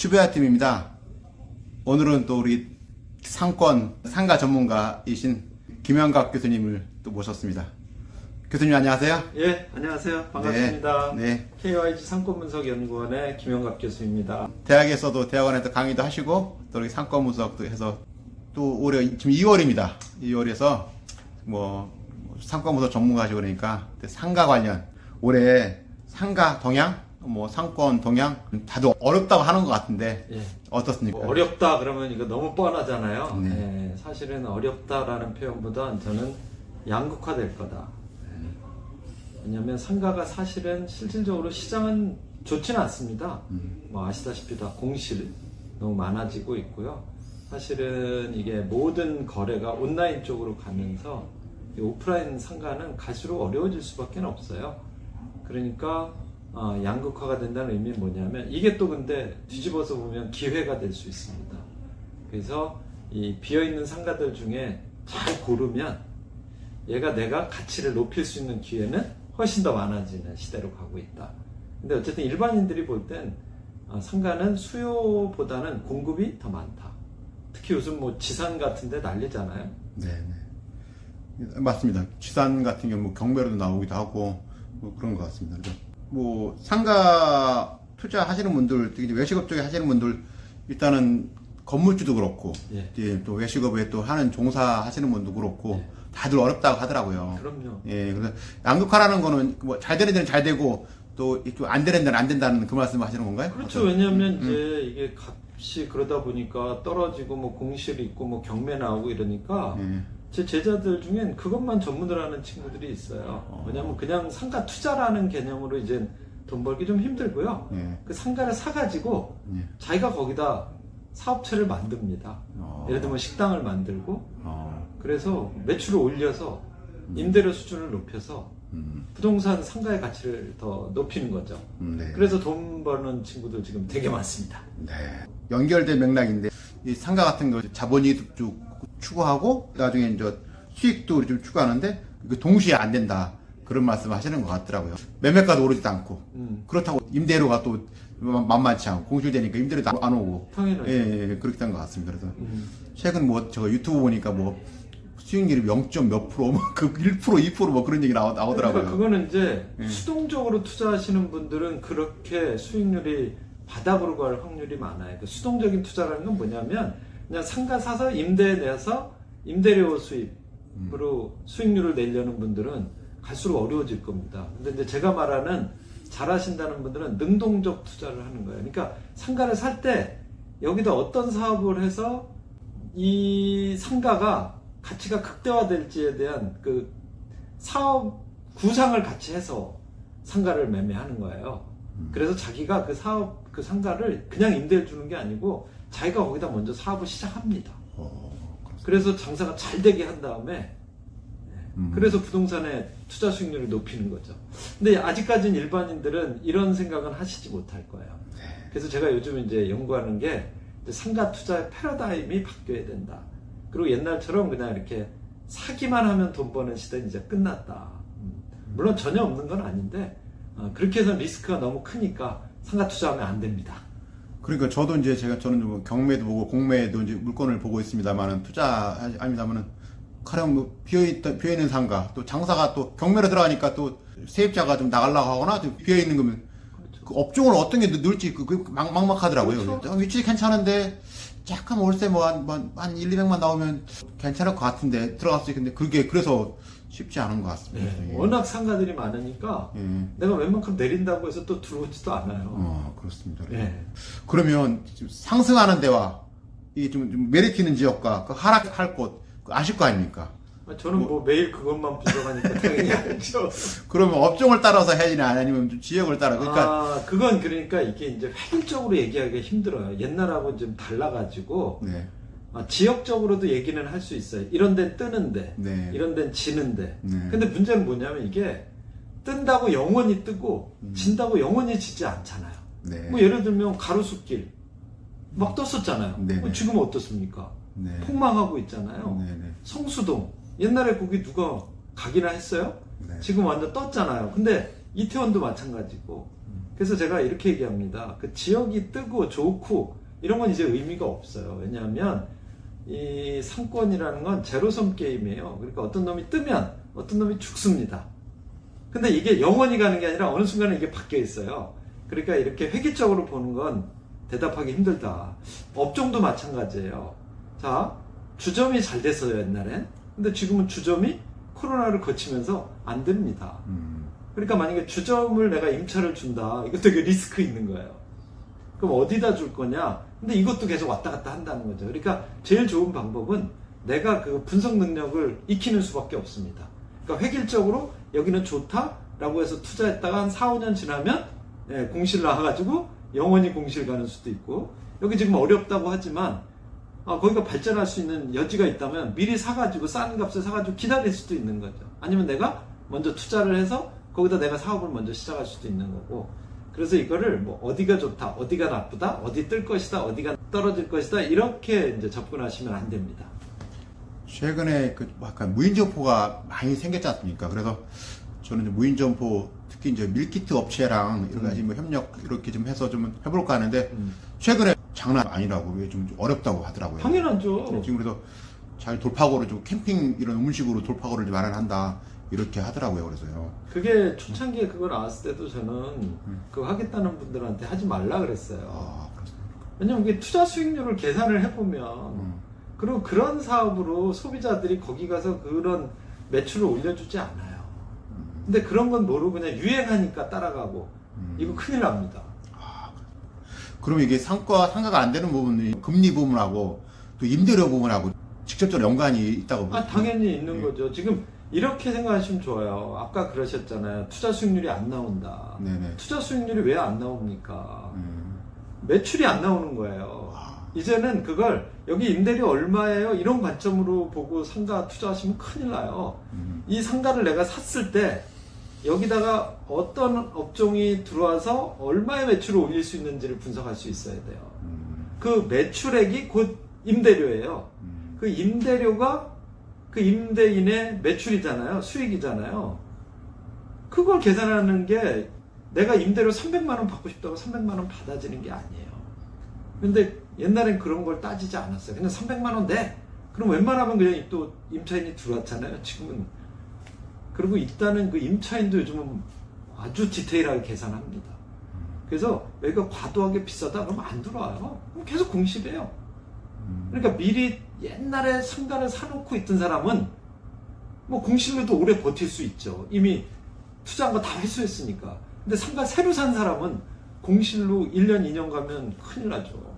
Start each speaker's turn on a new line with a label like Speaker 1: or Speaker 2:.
Speaker 1: 슈베아 팀입니다. 오늘은 또 우리 상가 전문가이신 김영갑 교수님을 또 모셨습니다. 교수님 안녕하세요.
Speaker 2: 예, 안녕하세요. 반갑습니다.
Speaker 1: 네.
Speaker 2: KYG 상권분석연구원의 김영갑 교수입니다.
Speaker 1: 대학에서도 대학원에서 강의도 하시고 또 우리 상권 분석도 해서 또 올해 지금 2월입니다. 2월에서 뭐 상권 분석 전문가시고 그러니까 상가 관련 올해 상가 동향 뭐 상권 동향 다들 어렵다고 하는 것 같은데
Speaker 2: 예.
Speaker 1: 어떻습니까?
Speaker 2: 어렵다 그러면 이거 너무 뻔하잖아요.
Speaker 1: 네.
Speaker 2: 예, 사실은 어렵다라는 표현보다 저는 양극화될 거다. 왜냐하면 상가가 사실은 실질적으로 시장은 좋지는 않습니다. 뭐 아시다시피 다 공실 너무 많아지고 있고요. 사실은 이게 모든 거래가 온라인 쪽으로 가면서 이 오프라인 상가는 갈수록 어려워질 수밖에 없어요. 그러니까 양극화가 된다는 의미는 뭐냐면 이게 또 근데 뒤집어서 보면 기회가 될 수 있습니다. 그래서 이 비어있는 상가들 중에 잘 고르면 얘가 내가 가치를 높일 수 있는 기회는 훨씬 더 많아지는 시대로 가고 있다. 근데 어쨌든 일반인들이 볼 땐 상가는 수요보다는 공급이 더 많다. 특히 요즘 뭐 지산 같은 데 난리잖아요.
Speaker 1: 네. 맞습니다. 지산 같은 경우 뭐 경매로도 나오기도 하고 뭐 그런 것 같습니다. 그래서 뭐 상가 투자하시는 분들, 특히 외식업 쪽에 하시는 분들 일단은 건물주도 그렇고
Speaker 2: 예.
Speaker 1: 이제 또 외식업에 또 하는 종사하시는 분도 그렇고
Speaker 2: 예.
Speaker 1: 다들 어렵다고 하더라고요.
Speaker 2: 그럼요.
Speaker 1: 예, 그래서 양극화라는 거는 뭐 잘 되는 데는 잘 되고 또 안 되는 데는 안 된다는 그 말씀 하시는 건가요?
Speaker 2: 그렇죠. 왜냐하면 이제 이게 값이 그러다 보니까 떨어지고 뭐 공실이 있고 뭐 경매 나오고 이러니까 제 제자들 중엔 그것만 전문을 하는 친구들이 있어요. 왜냐하면 그냥 상가 투자라는 개념으로 이제 돈 벌기 좀 힘들고요. 그 상가를 사가지고 자기가 거기다 사업체를 만듭니다. 예를 들면 식당을 만들고 그래서 매출을 올려서 임대료 수준을 높여서 부동산 상가의 가치를 더 높이는 거죠.
Speaker 1: 네.
Speaker 2: 그래서 돈 버는 친구들 지금 되게 많습니다.
Speaker 1: 네. 연결된 맥락인데 이 상가 같은 거 자본이익도 쭉 추구하고 나중에 이제 수익도 좀 추구하는데 그 동시에 안 된다 그런 말씀을 하시는 것 같더라고요. 매매가도 오르지도 않고 그렇다고 임대료가 또 만만치 않고 공실되니까 임대료도 안 오고
Speaker 2: 당연하죠.
Speaker 1: 예, 그렇게 된 것 같습니다. 그래서 최근 뭐 제가 유튜브 보니까 뭐 수익률이 0.몇 프로, 그 1%, 2% 뭐 그런 얘기 나오더라고요.
Speaker 2: 그러니까 그거는 이제 수동적으로 투자하시는 분들은 그렇게 수익률이 바닥으로 갈 확률이 많아요. 그 수동적인 투자라는 건 뭐냐면 그냥 상가 사서 임대 내서 임대료 수입으로 수익률을 내려는 분들은 갈수록 어려워질 겁니다. 근데 이제 제가 말하는 잘하신다는 분들은 능동적 투자를 하는 거예요. 그러니까 상가를 살 때 여기다 어떤 사업을 해서 이 상가가 가치가 극대화될지에 대한 그 사업 구상을 같이 해서 상가를 매매하는 거예요. 그래서 자기가 그 상가를 그냥 임대해 주는 게 아니고 자기가 거기다 먼저 사업을 시작합니다. 그래서 장사가 잘 되게 한 다음에 그래서 부동산의 투자 수익률을 높이는 거죠. 근데 아직까지는 일반인들은 이런 생각은 하시지 못할 거예요. 그래서 제가 요즘 이제 연구하는 게 상가 투자의 패러다임이 바뀌어야 된다. 그리고 옛날처럼 그냥 이렇게 사기만 하면 돈 버는 시대는 이제 끝났다. 물론 전혀 없는 건 아닌데 그렇게 해서 리스크가 너무 크니까 상가 투자하면 안 됩니다.
Speaker 1: 그러니까 저도 이제 저는 뭐 경매도 보고 공매도 이제 물건을 보고 있습니다만은 투자합니다만은 가령 뭐 비어있는 상가 또 장사가 또 경매로 들어가니까 또 세입자가 좀 나가려고 하거나 좀 비어있는 거면 그 업종을 어떤 게 늘지 막막하더라고요.
Speaker 2: 그렇죠.
Speaker 1: 위치 괜찮은데 약간 월세 뭐 한 1, 200만 나오면 괜찮을 것 같은데 들어갈 수 있는데 그게 그래서 쉽지 않은 것 같습니다.
Speaker 2: 네, 워낙 상가들이 많으니까 내가 웬만큼 내린다고 해서 또 들어오지도 않아요.
Speaker 1: 그렇습니다.
Speaker 2: 네.
Speaker 1: 그러면 지금 상승하는 데와 이게 좀 메리트 있는 지역과 그 하락할 곳 아실 거 아닙니까?
Speaker 2: 저는 뭐 매일 그것만 분석하니까 당연히 알죠.
Speaker 1: 그러면 업종을 따라서 해야지나 아니면 좀 지역을 따라 그러니까
Speaker 2: 그건 그러니까 이게 이제 획일적으로 얘기하기가 힘들어요. 옛날하고 좀 달라가지고
Speaker 1: 네.
Speaker 2: 지역적으로도 얘기는 할 수 있어요. 이런 데는 뜨는데
Speaker 1: 네.
Speaker 2: 이런 데는 지는데
Speaker 1: 네.
Speaker 2: 근데 문제는 뭐냐면 이게 뜬다고 영원히 뜨고 진다고 영원히 지지 않잖아요.
Speaker 1: 네.
Speaker 2: 뭐 예를 들면 가로수길 막 떴었잖아요.
Speaker 1: 네.
Speaker 2: 지금은 어떻습니까?
Speaker 1: 네.
Speaker 2: 폭망하고 있잖아요.
Speaker 1: 네. 네.
Speaker 2: 성수동 옛날에 거기 누가 가기나 했어요?
Speaker 1: 네.
Speaker 2: 지금 완전 떴잖아요. 근데 이태원도 마찬가지고. 그래서 제가 이렇게 얘기합니다. 그 지역이 뜨고 좋고 이런 건 이제 의미가 없어요. 왜냐하면 이 상권이라는 건 제로섬 게임이에요. 그러니까 어떤 놈이 뜨면 어떤 놈이 죽습니다. 근데 이게 영원히 가는 게 아니라 어느 순간에 이게 바뀌어 있어요. 그러니까 이렇게 획일적으로 보는 건 대답하기 힘들다. 업종도 마찬가지예요. 자, 주점이 잘 됐어요, 옛날엔. 근데 지금은 주점이 코로나를 거치면서 안 됩니다. 그러니까 만약에 주점을 내가 임차를 준다. 이거 되게 리스크 있는 거예요. 그럼 어디다 줄 거냐? 근데 이것도 계속 왔다 갔다 한다는 거죠. 그러니까 제일 좋은 방법은 내가 그 분석 능력을 익히는 수밖에 없습니다. 그러니까 획일적으로 여기는 좋다라고 해서 투자했다가 한 4, 5년 지나면 공실 나와가지고 영원히 공실 가는 수도 있고, 여기 지금 어렵다고 하지만 거기가 발전할 수 있는 여지가 있다면 미리 사가지고 싼 값에 사가지고 기다릴 수도 있는 거죠. 아니면 내가 먼저 투자를 해서 거기다 내가 사업을 먼저 시작할 수도 있는 거고. 그래서 이거를 뭐 어디가 좋다, 어디가 나쁘다, 어디 뜰 것이다, 어디가 떨어질 것이다, 이렇게 이제 접근하시면 안 됩니다.
Speaker 1: 최근에 그 약간 무인점포가 많이 생겼지 않습니까? 그래서 저는 이제 무인점포 특히 이제 밀키트 업체랑 여러 가지 뭐 협력 이렇게 좀 해서 좀 해볼까 하는데 최근에 장난 아니라고 좀 어렵다고 하더라고요.
Speaker 2: 당연하죠.
Speaker 1: 지금 그래서 잘 돌파구를 좀 캠핑 이런 음식으로 돌파구를 마련한다 이렇게 하더라고요. 그래서요.
Speaker 2: 그게 초창기에 그거 나왔을 때도 저는 그거 하겠다는 분들한테 하지 말라 그랬어요.
Speaker 1: 그렇습니까?
Speaker 2: 왜냐면 이게 투자 수익률을 계산을 해보면 그리고 그런 사업으로 소비자들이 거기 가서 그런 매출을 올려주지 않아요. 근데 그런 건 모르고 그냥 유행하니까 따라가고 이거 큰일 납니다.
Speaker 1: 그러면 이게 상가가 안 되는 부분이 금리 부분하고 또 임대료 부분하고 직접적으로 연관이 있다고 보세요?
Speaker 2: 당연히 있는 거죠. 지금 이렇게 생각하시면 좋아요. 아까 그러셨잖아요. 투자 수익률이 안 나온다.
Speaker 1: 네네.
Speaker 2: 투자 수익률이 왜 안 나옵니까? 매출이 안 나오는 거예요. 이제는 그걸 여기 임대료 얼마예요? 이런 관점으로 보고 상가 투자하시면 큰일 나요. 이 상가를 내가 샀을 때 여기다가 어떤 업종이 들어와서 얼마의 매출을 올릴 수 있는지를 분석할 수 있어야 돼요. 그 매출액이 곧 임대료예요. 그 임대료가 그 임대인의 매출이잖아요. 수익이잖아요. 그걸 계산하는 게 내가 임대료 300만 원 받고 싶다고 300만 원 받아지는 게 아니에요. 근데 옛날엔 그런 걸 따지지 않았어요. 그냥 300만 원 내! 그럼 웬만하면 그냥 또 임차인이 들어왔잖아요. 지금은. 그리고 일단은 그 임차인도 요즘은 아주 디테일하게 계산합니다. 그래서 여기가 과도하게 비싸다 그러면 안 들어와요. 그럼 계속 공실해요. 그러니까 미리 옛날에 상가를 사놓고 있던 사람은 뭐 공실로도 오래 버틸 수 있죠. 이미 투자한 거 다 회수했으니까. 근데 상가 새로 산 사람은 공실로 1년, 2년 가면 큰일 나죠.